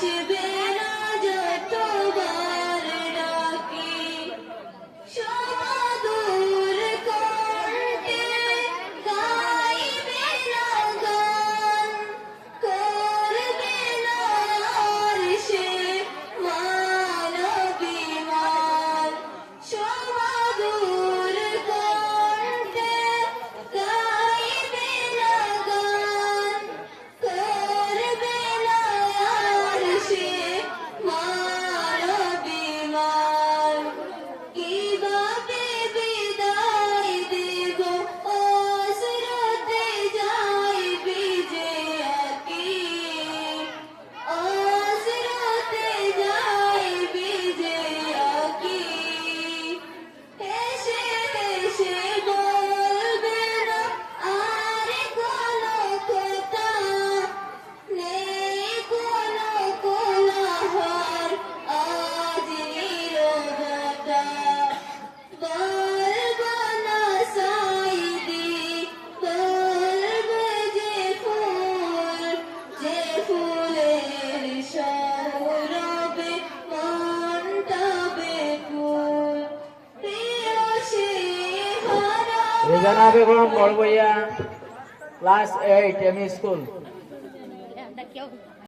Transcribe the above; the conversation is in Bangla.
আসবে না যতবার ডাকি সুমধুর কণ্ঠে গাইবে না গান করবে না আর সে মানবিমান সুমধুর কণ্ঠে গাইবে না গান করবে না আর সে মানবিমান কিভাবে বিদায় দেব অশ্রুতে যাই ভিজে আঁকি অশ্রুতে যাই ভিজে আঁকি হেসে হেসে বলবে না আর কোনো কথা নেই কোনো কোলাহল আজ নীরবতা বলবো না সাইদি বলবে যে ফুলের সৌরভে মনটা বেকুল প্রিয় সে হারা রেজানা বেগম বড়বইয়া ক্লাস 8 এমই স্কুল।